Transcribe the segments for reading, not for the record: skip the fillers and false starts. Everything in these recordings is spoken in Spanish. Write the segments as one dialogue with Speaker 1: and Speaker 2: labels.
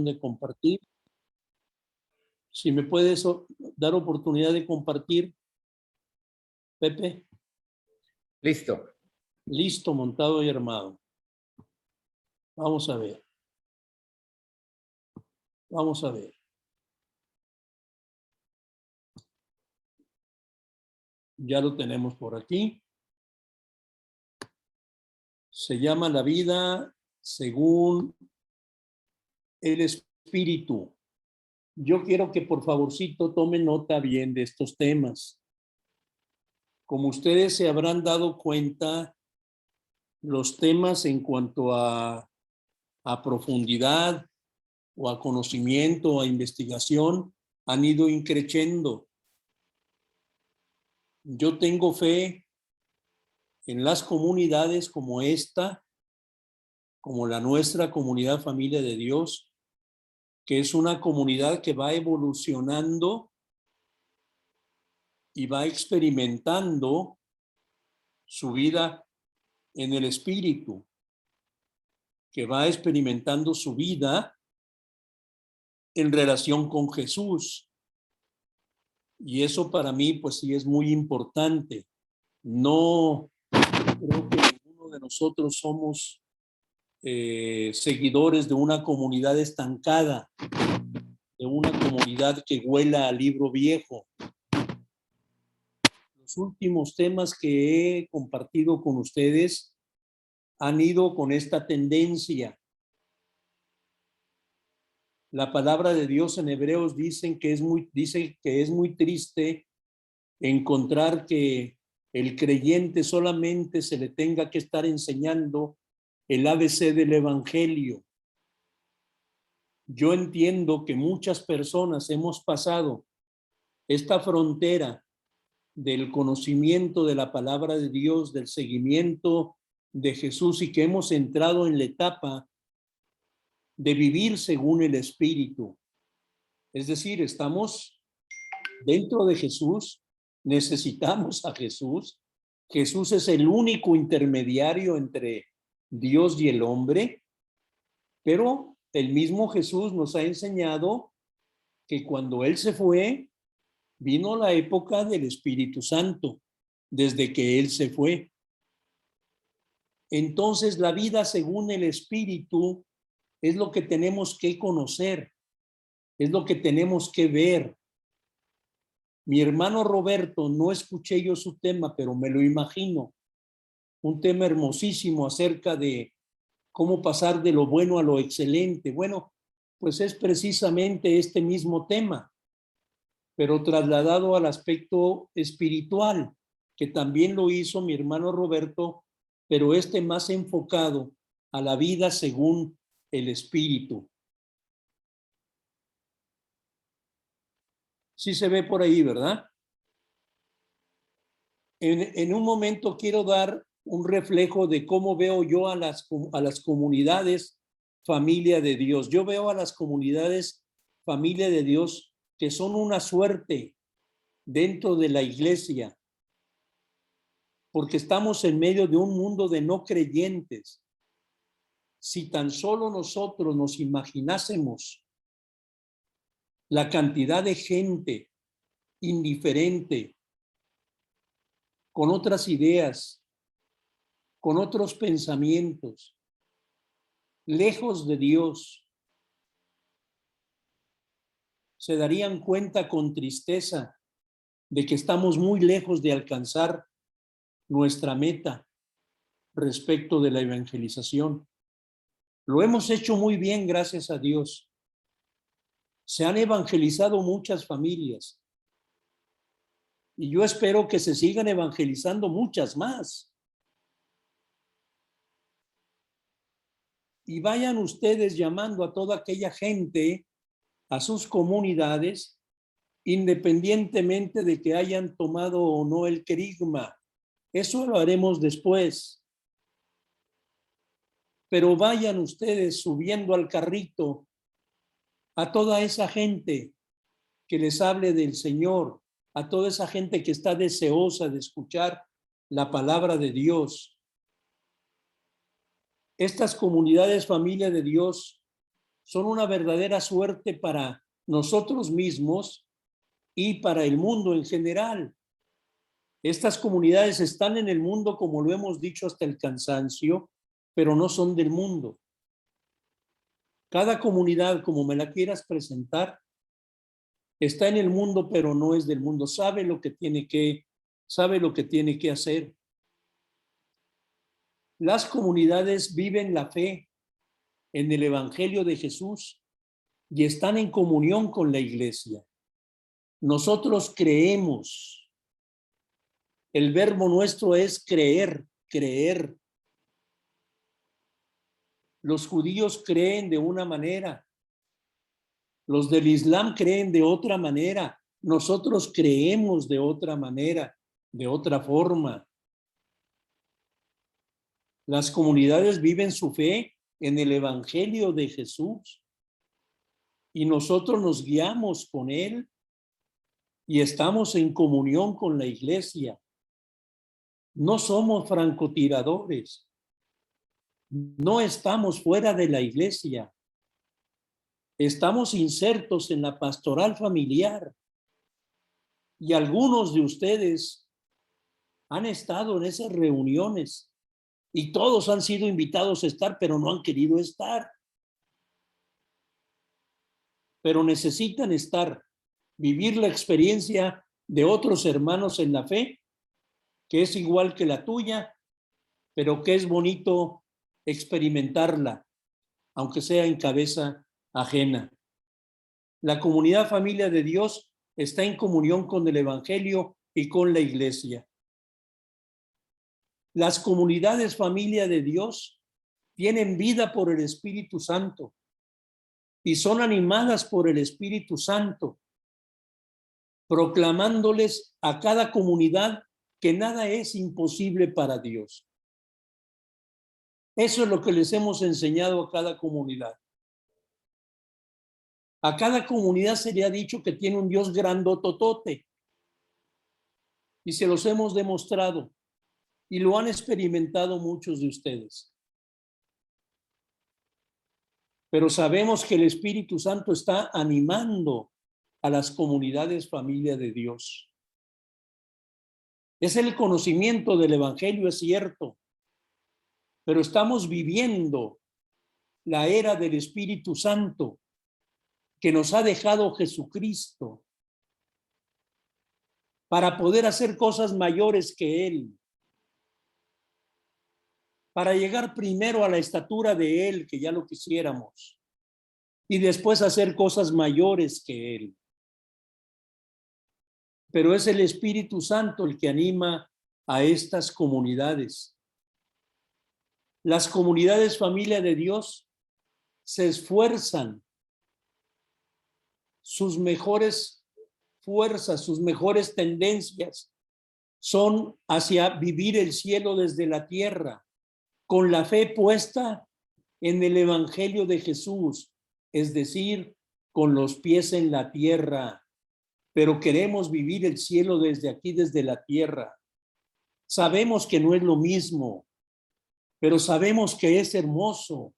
Speaker 1: de compartir. Si me puedes dar oportunidad de compartir, Pepe.
Speaker 2: Listo.
Speaker 1: Listo, montado y armado. Vamos a ver. Vamos a ver. Ya lo tenemos por aquí. Se llama La vida según el Espíritu. Yo quiero que por favorcito tomen nota bien de estos temas. Como ustedes se habrán dado cuenta, los temas en cuanto a profundidad o a conocimiento o a investigación han ido increciendo. Yo tengo fe en las comunidades como esta, como la nuestra comunidad Familia de Dios, que es una comunidad que va evolucionando y va experimentando su vida en el Espíritu, que va experimentando su vida en relación con Jesús. Y eso para mí, pues sí, es muy importante. No creo que ninguno de nosotros somos seguidores de una comunidad estancada, de una comunidad que huela a libro viejo. Los últimos temas que he compartido con ustedes han ido con esta tendencia. La palabra de Dios en Hebreos dice que es muy triste encontrar que el creyente solamente se le tenga que estar enseñando el ABC del Evangelio. Yo entiendo que muchas personas hemos pasado esta frontera del conocimiento de la palabra de Dios, del seguimiento de Jesús, y que hemos entrado en la etapa de vivir según el Espíritu. Es decir, estamos dentro de Jesús, necesitamos a Jesús. Jesús es el único intermediario entre Dios y el hombre, pero el mismo Jesús nos ha enseñado que cuando Él se fue, vino la época del Espíritu Santo, desde que Él se fue. Entonces, la vida según el Espíritu es lo que tenemos que conocer, es lo que tenemos que ver. Mi hermano Roberto, no escuché yo su tema, pero me lo imagino. Un tema hermosísimo acerca de cómo pasar de lo bueno a lo excelente. Bueno, pues es precisamente este mismo tema, pero trasladado al aspecto espiritual, que también lo hizo mi hermano Roberto, pero más enfocado a la vida según el Espíritu. Sí se ve por ahí, ¿verdad? En un momento quiero dar un reflejo de cómo veo yo a las comunidades Familia de Dios. Yo veo a las comunidades Familia de Dios que son una suerte dentro de la iglesia, porque estamos en medio de un mundo de no creyentes. Si tan solo nosotros nos imaginásemos la cantidad de gente indiferente, con otras ideas, con otros pensamientos, lejos de Dios, se darían cuenta con tristeza de que estamos muy lejos de alcanzar nuestra meta respecto de la evangelización. Lo hemos hecho muy bien, gracias a Dios. Se han evangelizado muchas familias y yo espero que se sigan evangelizando muchas más. Y vayan ustedes llamando a toda aquella gente a sus comunidades, independientemente de que hayan tomado o no el querigma. Eso lo haremos después. Pero vayan ustedes subiendo al carrito a toda esa gente que les hable del Señor, a toda esa gente que está deseosa de escuchar la palabra de Dios. Estas comunidades Familia de Dios son una verdadera suerte para nosotros mismos y para el mundo en general. Estas comunidades están en el mundo, como lo hemos dicho hasta el cansancio, pero no son del mundo. Cada comunidad, como me la quieras presentar, está en el mundo, pero no es del mundo. Sabe lo que tiene que hacer. Las comunidades viven la fe en el Evangelio de Jesús y están en comunión con la iglesia. Nosotros creemos. El verbo nuestro es creer, creer. Los judíos creen de una manera. Los del Islam creen de otra manera. Nosotros creemos de otra manera, de otra forma. Las comunidades viven su fe en el Evangelio de Jesús y nosotros nos guiamos con él y estamos en comunión con la iglesia. No somos francotiradores. No estamos fuera de la iglesia. Estamos insertos en la pastoral familiar. Y algunos de ustedes han estado en esas reuniones y todos han sido invitados a estar, pero no han querido estar. Pero necesitan estar, vivir la experiencia de otros hermanos en la fe, que es igual que la tuya, pero que es bonito experimentarla, aunque sea en cabeza ajena. La comunidad familia de Dios está en comunión con el Evangelio y con la iglesia. Las comunidades familia de Dios tienen vida por el Espíritu Santo y son animadas por el Espíritu Santo, proclamándoles a cada comunidad que nada es imposible para Dios. Eso es lo que les hemos enseñado a cada comunidad. A cada comunidad se le ha dicho que tiene un Dios grandototote y se los hemos demostrado y lo han experimentado muchos de ustedes. Pero sabemos que el Espíritu Santo está animando a las comunidades familia de Dios. Es el conocimiento del Evangelio, es cierto, pero estamos viviendo la era del Espíritu Santo que nos ha dejado Jesucristo para poder hacer cosas mayores que Él, para llegar primero a la estatura de Él, que ya lo quisiéramos, y después hacer cosas mayores que Él. Pero es el Espíritu Santo el que anima a estas comunidades. Las comunidades familia de Dios se esfuerzan, sus mejores fuerzas, sus mejores tendencias son hacia vivir el cielo desde la tierra, con la fe puesta en el Evangelio de Jesús, es decir, con los pies en la tierra, pero queremos vivir el cielo desde aquí, desde la tierra. Sabemos que no es lo mismo, pero sabemos que es hermoso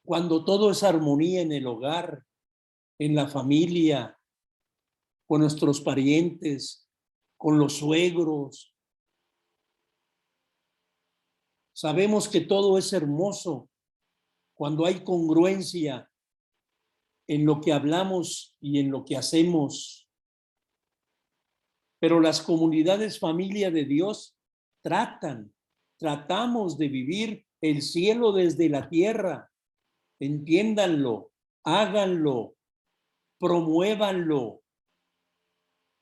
Speaker 1: cuando todo es armonía en el hogar, en la familia, con nuestros parientes, con los suegros. Sabemos que todo es hermoso cuando hay congruencia en lo que hablamos y en lo que hacemos. Pero las comunidades familia de Dios tratamos de vivir el cielo desde la tierra. Entiéndanlo, háganlo, promuévanlo.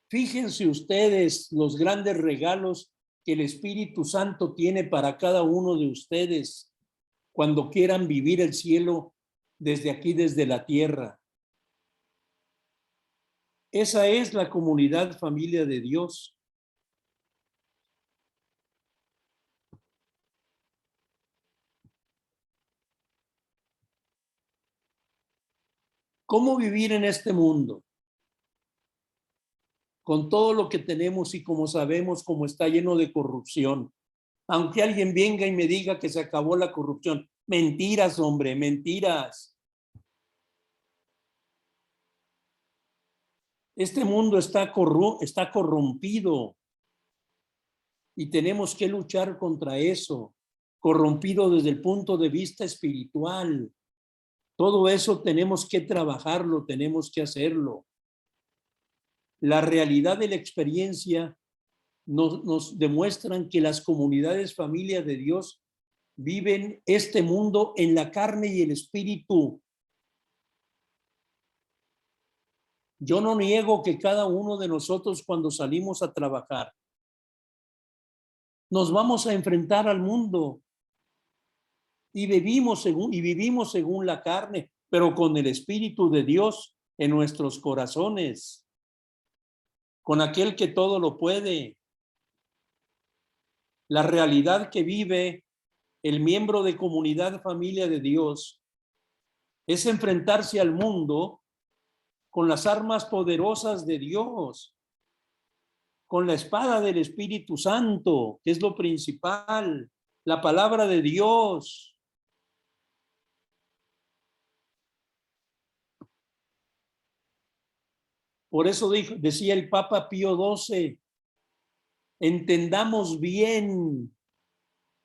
Speaker 1: Fíjense ustedes los grandes regalos que el Espíritu Santo tiene para cada uno de ustedes cuando quieran vivir el cielo desde aquí, desde la tierra. Esa es la comunidad familia de Dios. ¿Cómo vivir en este mundo? Con todo lo que tenemos y como sabemos cómo está lleno de corrupción. Aunque alguien venga y me diga que se acabó la corrupción. Mentiras, hombre, mentiras. Este mundo está corrompido y tenemos que luchar contra eso, corrompido desde el punto de vista espiritual. Todo eso tenemos que trabajarlo, tenemos que hacerlo. La realidad de la experiencia nos demuestran que las comunidades, familias de Dios, viven este mundo en la carne y el espíritu. Yo no niego que cada uno de nosotros, cuando salimos a trabajar, nos vamos a enfrentar al mundo y vivimos según la carne, pero con el Espíritu de Dios en nuestros corazones, con aquel que todo lo puede. La realidad que vive el miembro de comunidad, familia de Dios, es enfrentarse al mundo con las armas poderosas de Dios, con la espada del Espíritu Santo, que es lo principal, la palabra de Dios. Por eso decía el Papa Pío XII, entendamos bien,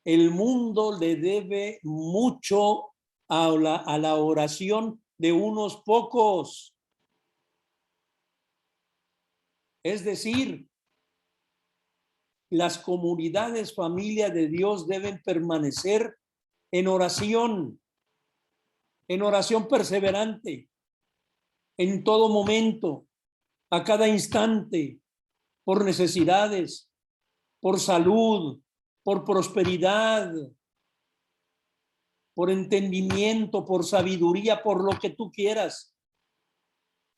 Speaker 1: el mundo le debe mucho a la oración de unos pocos. Es decir, las comunidades, familia de Dios, deben permanecer en oración perseverante, en todo momento, a cada instante, por necesidades, por salud, por prosperidad, por entendimiento, por sabiduría, por lo que tú quieras.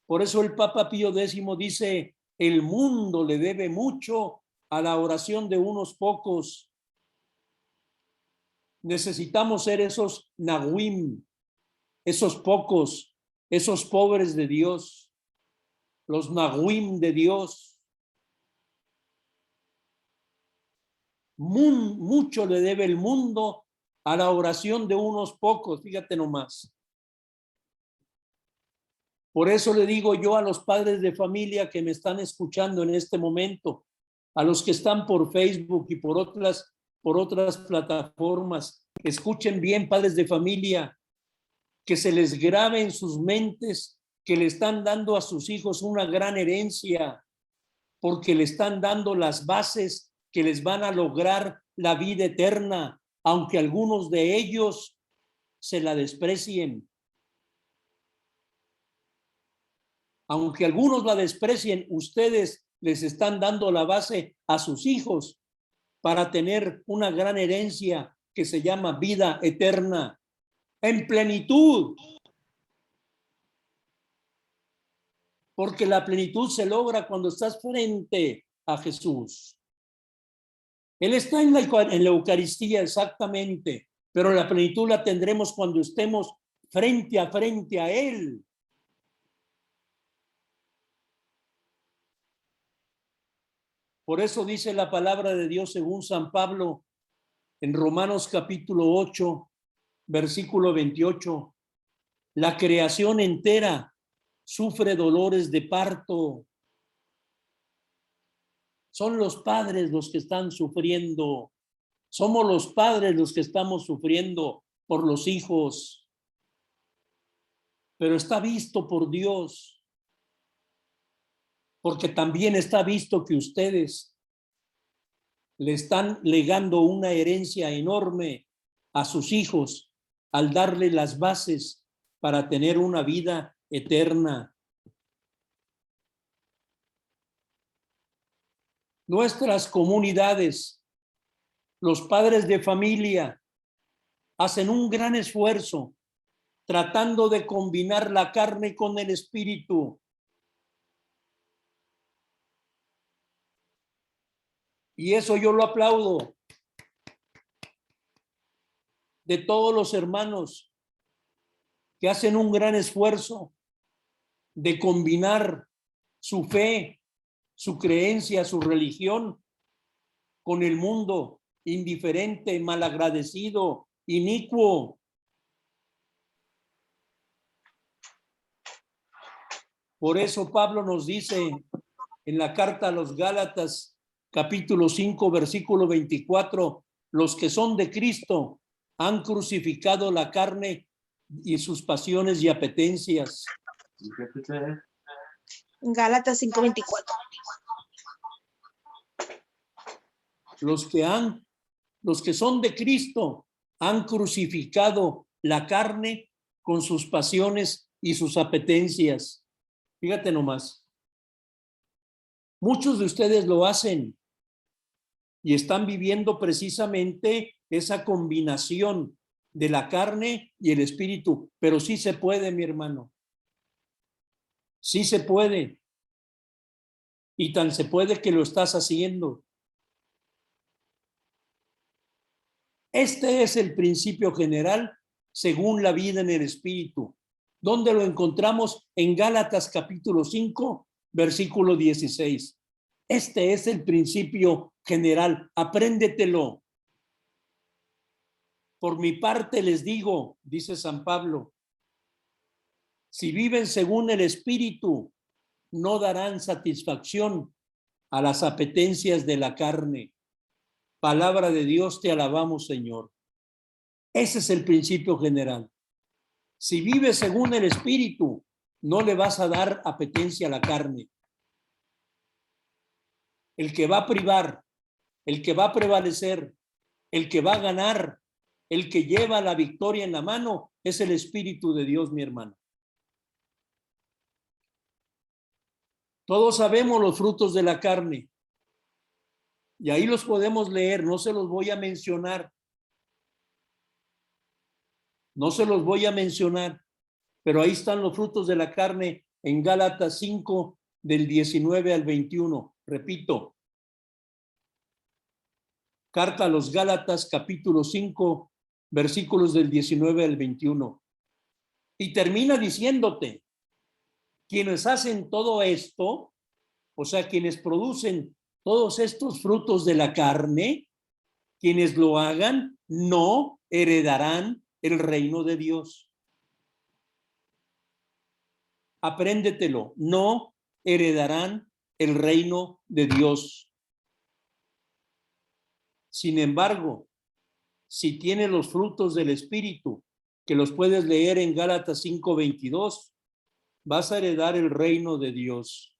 Speaker 1: Por eso el Papa Pío X dice, el mundo le debe mucho a la oración de unos pocos. Necesitamos ser esos nahuim, esos pocos, esos pobres de Dios, los nahuim de Dios. Mucho le debe el mundo a la oración de unos pocos, fíjate nomás. Por eso le digo yo a los padres de familia que me están escuchando en este momento, a los que están por Facebook y por otras plataformas, escuchen bien, padres de familia, que se les grabe en sus mentes que le están dando a sus hijos una gran herencia, porque le están dando las bases que les van a lograr la vida eterna, aunque algunos de ellos se la desprecien. Aunque algunos la desprecien, ustedes les están dando la base a sus hijos para tener una gran herencia que se llama vida eterna en plenitud. Porque la plenitud se logra cuando estás frente a Jesús. Él está en la Eucaristía, exactamente, pero la plenitud la tendremos cuando estemos frente a Él. Por eso dice la palabra de Dios según San Pablo en Romanos capítulo 8, versículo 28. La creación entera sufre dolores de parto. Son los padres los que están sufriendo. Somos los padres los que estamos sufriendo por los hijos. Pero está visto por Dios. Porque también está visto que ustedes le están legando una herencia enorme a sus hijos al darle las bases para tener una vida eterna. Nuestras comunidades, los padres de familia, hacen un gran esfuerzo tratando de combinar la carne con el espíritu. Y eso yo lo aplaudo de todos los hermanos que hacen un gran esfuerzo de combinar su fe, su creencia, su religión con el mundo indiferente, malagradecido, inicuo. Por eso Pablo nos dice en la carta a los Gálatas, capítulo 5, versículo 24, los que son de Cristo han crucificado la carne y sus pasiones y apetencias.
Speaker 3: Gálatas 5:24.
Speaker 1: Los que son de Cristo han crucificado la carne con sus pasiones y sus apetencias. Fíjate nomás. Muchos de ustedes lo hacen y están viviendo precisamente esa combinación de la carne y el espíritu, pero sí se puede, mi hermano. Sí se puede. Y tan se puede que lo estás haciendo. Este es el principio general según la vida en el espíritu. ¿Dónde lo encontramos? En Gálatas capítulo 5, versículo 16. Este es el principio general. Apréndetelo. Por mi parte les digo, dice San Pablo, si viven según el espíritu, no darán satisfacción a las apetencias de la carne. Palabra de Dios, te alabamos, Señor. Ese es el principio general. Si vives según el espíritu, no le vas a dar apetencia a la carne. El que va a privar, el que va a prevalecer, el que va a ganar, el que lleva la victoria en la mano, es el Espíritu de Dios, mi hermano. Todos sabemos los frutos de la carne. Y ahí los podemos leer, no se los voy a mencionar. No se los voy a mencionar, pero ahí están los frutos de la carne en Gálatas 5, del 19 al 21. Repito, carta a los Gálatas, capítulo 5, versículos del 19 al 21. Y termina diciéndote, quienes hacen todo esto, o sea, quienes producen todos estos frutos de la carne, quienes lo hagan, no heredarán el reino de Dios. Apréndetelo, no heredarán el reino de Dios. Sin embargo, si tienes los frutos del Espíritu, que los puedes leer en Gálatas 5:22, vas a heredar el reino de Dios.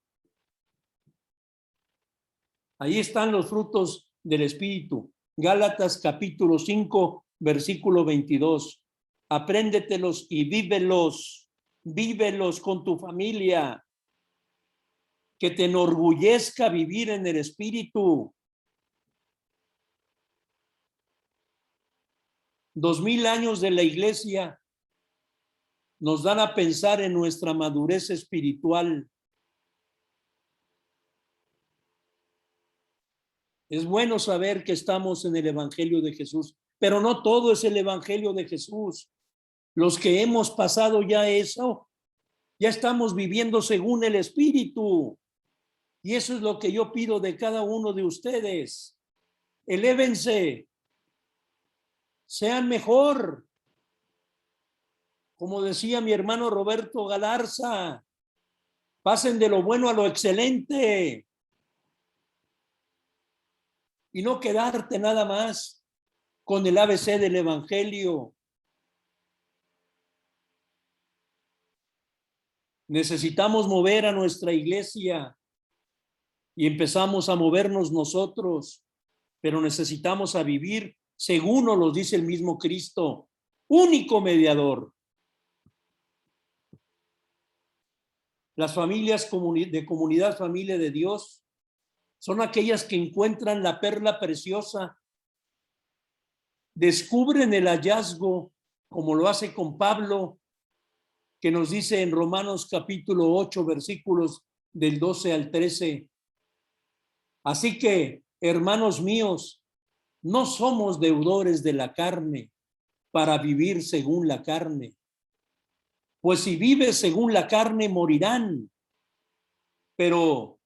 Speaker 1: Ahí están los frutos del Espíritu. Gálatas capítulo 5, versículo 22. Apréndetelos y vívelos. Vívelos con tu familia. Que te enorgullezca vivir en el Espíritu. 2000 años de la iglesia nos dan a pensar en nuestra madurez espiritual. Es bueno saber que estamos en el Evangelio de Jesús, pero no todo es el Evangelio de Jesús. Los que hemos pasado ya eso, ya estamos viviendo según el Espíritu. Y eso es lo que yo pido de cada uno de ustedes. Elévense, sean mejor. Como decía mi hermano Roberto Galarza, pasen de lo bueno a lo excelente. Y no quedarte nada más con el ABC del Evangelio. Necesitamos mover a nuestra iglesia y empezamos a movernos nosotros, pero necesitamos a vivir según nos lo dice el mismo Cristo, único mediador. Las familias de comunidad familia de Dios son aquellas que encuentran la perla preciosa, descubren el hallazgo, como lo hace con Pablo, que nos dice en Romanos capítulo 8, versículos del 12 al 13. Así que, hermanos míos, no somos deudores de la carne para vivir según la carne. Pues si vives según la carne, morirán. Pero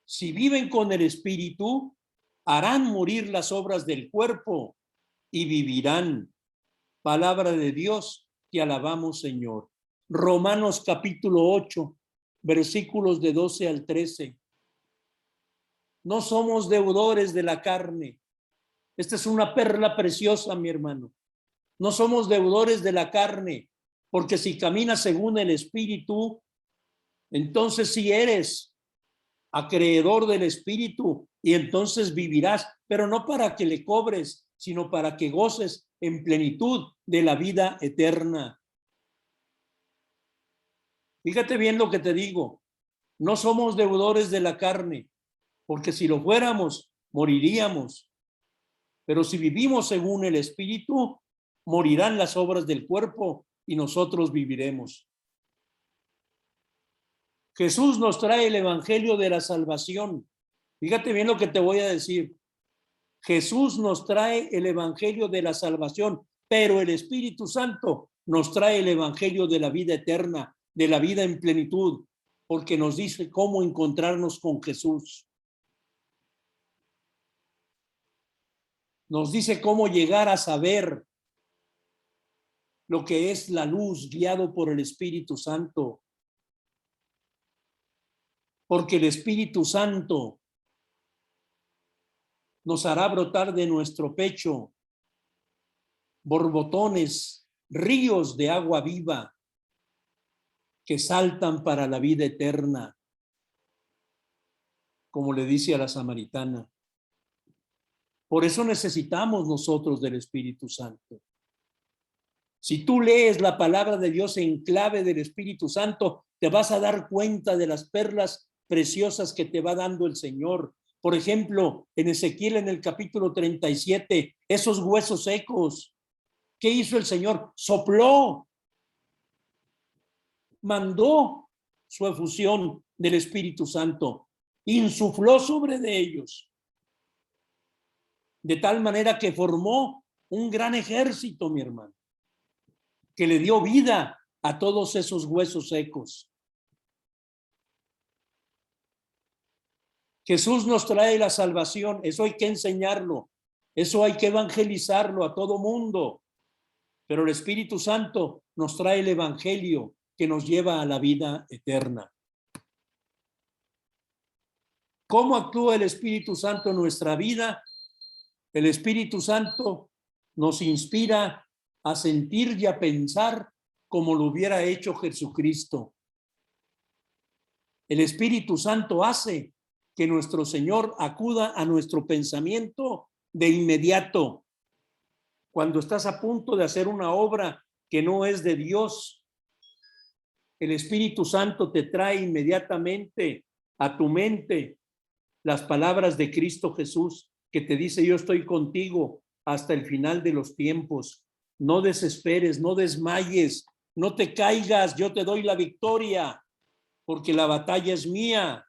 Speaker 1: si viven con el Espíritu, harán morir las obras del cuerpo y vivirán. Palabra de Dios, te alabamos, Señor. Romanos capítulo 8, versículos de 12 al 13. No somos deudores de la carne. Esta es una perla preciosa, mi hermano. No somos deudores de la carne, porque si caminas según el Espíritu, entonces sí eres acreedor del Espíritu y entonces vivirás, pero no para que le cobres, sino para que goces en plenitud de la vida eterna. Fíjate bien lo que te digo. No somos deudores de la carne, porque si lo fuéramos, moriríamos. Pero si vivimos según el Espíritu, morirán las obras del cuerpo y nosotros viviremos. Jesús nos trae el evangelio de la salvación. Fíjate bien lo que te voy a decir. Jesús nos trae el evangelio de la salvación, pero el Espíritu Santo nos trae el evangelio de la vida eterna, de la vida en plenitud, porque nos dice cómo encontrarnos con Jesús. Nos dice cómo llegar a saber lo que es la luz guiado por el Espíritu Santo. Porque el Espíritu Santo nos hará brotar de nuestro pecho borbotones, ríos de agua viva que saltan para la vida eterna, como le dice a la samaritana. Por eso necesitamos nosotros del Espíritu Santo. Si tú lees la palabra de Dios en clave del Espíritu Santo, te vas a dar cuenta de las perlas preciosas que te va dando el Señor. Por ejemplo, en Ezequiel, en el capítulo 37, esos huesos secos, ¿qué hizo el Señor? Sopló, mandó su efusión del Espíritu Santo, insufló sobre de ellos, de tal manera que formó un gran ejército, mi hermano, que le dio vida a todos esos huesos secos. Jesús nos trae la salvación, eso hay que enseñarlo, eso hay que evangelizarlo a todo mundo, pero el Espíritu Santo nos trae el evangelio que nos lleva a la vida eterna. ¿Cómo actúa el Espíritu Santo en nuestra vida? El Espíritu Santo nos inspira a sentir y a pensar como lo hubiera hecho Jesucristo. El Espíritu Santo hace que nuestro Señor acuda a nuestro pensamiento de inmediato. Cuando estás a punto de hacer una obra que no es de Dios, el Espíritu Santo te trae inmediatamente a tu mente las palabras de Cristo Jesús, que te dice: yo estoy contigo hasta el final de los tiempos. No desesperes, no desmayes, no te caigas, yo te doy la victoria, porque la batalla es mía,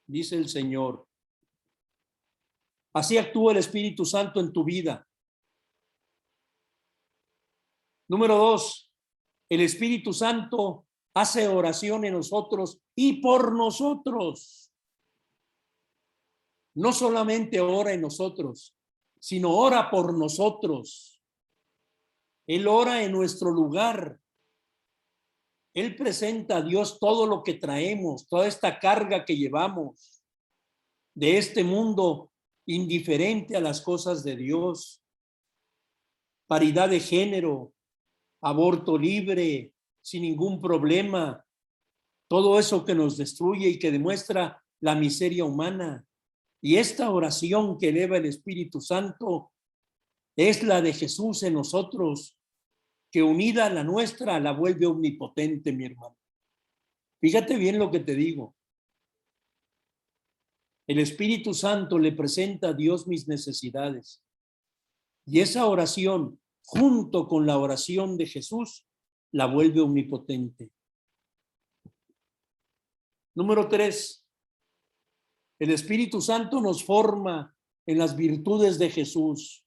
Speaker 1: dice el Señor. Así actúa el Espíritu Santo en tu vida. Número 2, el Espíritu Santo hace oración en nosotros y por nosotros. No solamente ora en nosotros, sino ora por nosotros. Él ora en nuestro lugar. Él presenta a Dios todo lo que traemos, toda esta carga que llevamos de este mundo indiferente a las cosas de Dios. Paridad de género, aborto libre, sin ningún problema. Todo eso que nos destruye y que demuestra la miseria humana. Y esta oración que eleva el Espíritu Santo es la de Jesús en nosotros, que unida a la nuestra la vuelve omnipotente, mi hermano. Fíjate bien lo que te digo. El Espíritu Santo le presenta a Dios mis necesidades. Y esa oración, junto con la oración de Jesús, la vuelve omnipotente. Número 3. El Espíritu Santo nos forma en las virtudes de Jesús.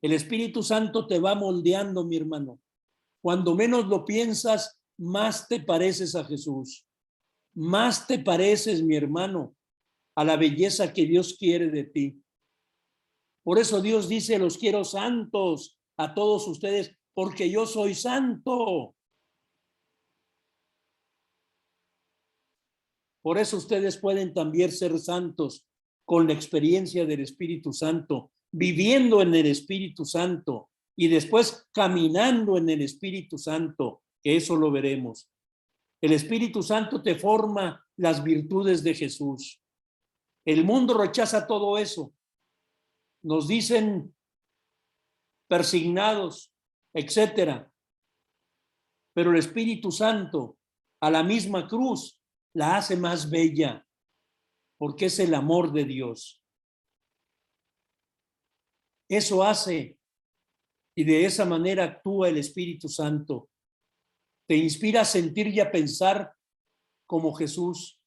Speaker 1: El Espíritu Santo te va moldeando, mi hermano. Cuando menos lo piensas, más te pareces a Jesús. Más te pareces, mi hermano, a la belleza que Dios quiere de ti. Por eso Dios dice: los quiero santos a todos ustedes, porque yo soy santo. Por eso ustedes pueden también ser santos con la experiencia del Espíritu Santo, viviendo en el Espíritu Santo y después caminando en el Espíritu Santo, que eso lo veremos. El Espíritu Santo te forma las virtudes de Jesús. El mundo rechaza todo eso. Nos dicen persignados, etcétera. Pero el Espíritu Santo a la misma cruz la hace más bella, porque es el amor de Dios. Eso hace, y de esa manera actúa el Espíritu Santo. Te inspira a sentir y a pensar como Jesús.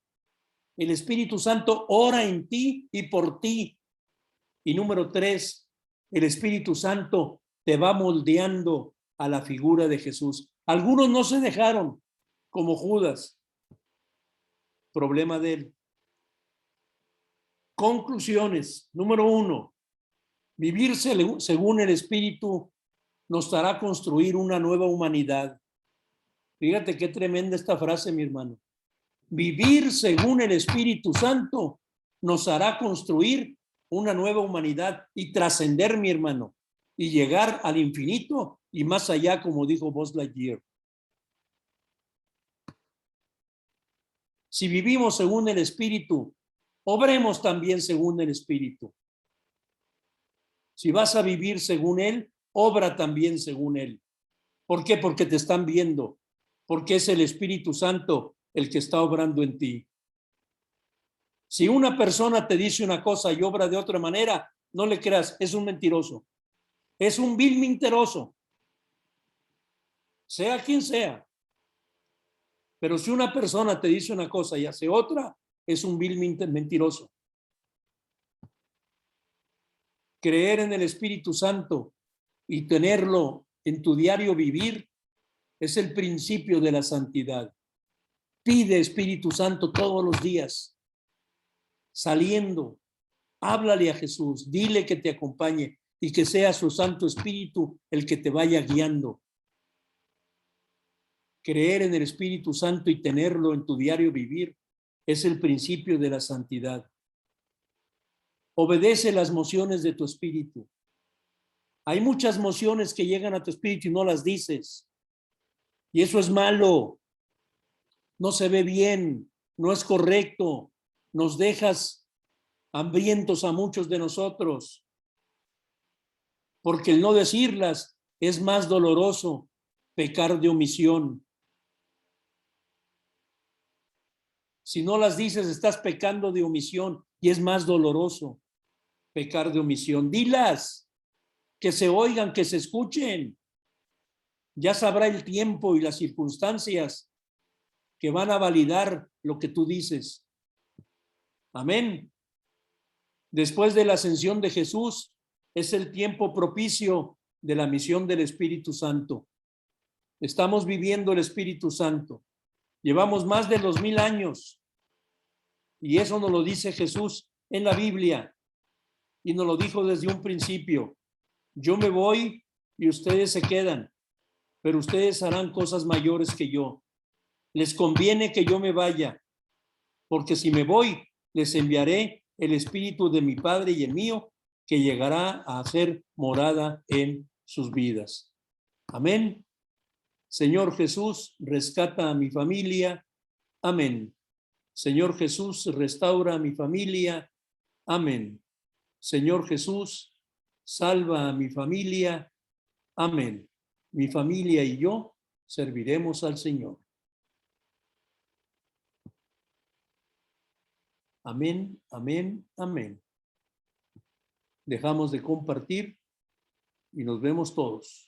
Speaker 1: El Espíritu Santo ora en ti y por ti. Y número 3, el Espíritu Santo te va moldeando a la figura de Jesús. Algunos no se dejaron, como Judas. Problema de él. Conclusiones. Número 1, vivir según el Espíritu nos hará construir una nueva humanidad. Fíjate qué tremenda esta frase, mi hermano. Vivir según el Espíritu Santo nos hará construir una nueva humanidad y trascender, mi hermano, y llegar al infinito y más allá, como dijo Buzz Lightyear. Si vivimos según el Espíritu, obremos también según el Espíritu. Si vas a vivir según Él, obra también según Él. ¿Por qué? Porque te están viendo, porque es el Espíritu Santo el que está obrando en ti. Si una persona te dice una cosa y obra de otra manera, no le creas, es un mentiroso. Es un vil mentiroso. Sea quien sea. Pero si una persona te dice una cosa y hace otra, es un vil mentiroso. Creer en el Espíritu Santo y tenerlo en tu diario vivir es el principio de la santidad. Pide Espíritu Santo todos los días. Saliendo, háblale a Jesús, dile que te acompañe y que sea su Santo Espíritu el que te vaya guiando. Creer en el Espíritu Santo y tenerlo en tu diario vivir es el principio de la santidad. Obedece las mociones de tu espíritu. Hay muchas mociones que llegan a tu espíritu y no las dices. Y eso es malo. No se ve bien, no es correcto. Nos dejas hambrientos a muchos de nosotros. Porque el no decirlas es más doloroso, pecar de omisión. Si no las dices, estás pecando de omisión y es más doloroso pecar de omisión. Dilas, que se oigan, que se escuchen. Ya sabrá el tiempo y las circunstancias que van a validar lo que tú dices. Amén. Después de la ascensión de Jesús, es el tiempo propicio de la misión del Espíritu Santo. Estamos viviendo el Espíritu Santo. Llevamos más de 2000 años y eso nos lo dice Jesús en la Biblia y nos lo dijo desde un principio. Yo me voy y ustedes se quedan, pero ustedes harán cosas mayores que yo. Les conviene que yo me vaya, porque si me voy, les enviaré el Espíritu de mi Padre y el mío, que llegará a hacer morada en sus vidas. Amén. Señor Jesús, rescata a mi familia. Amén. Señor Jesús, restaura a mi familia. Amén. Señor Jesús, salva a mi familia. Amén. Mi familia y yo serviremos al Señor. Amén, amén, amén. Dejamos de compartir y nos vemos todos.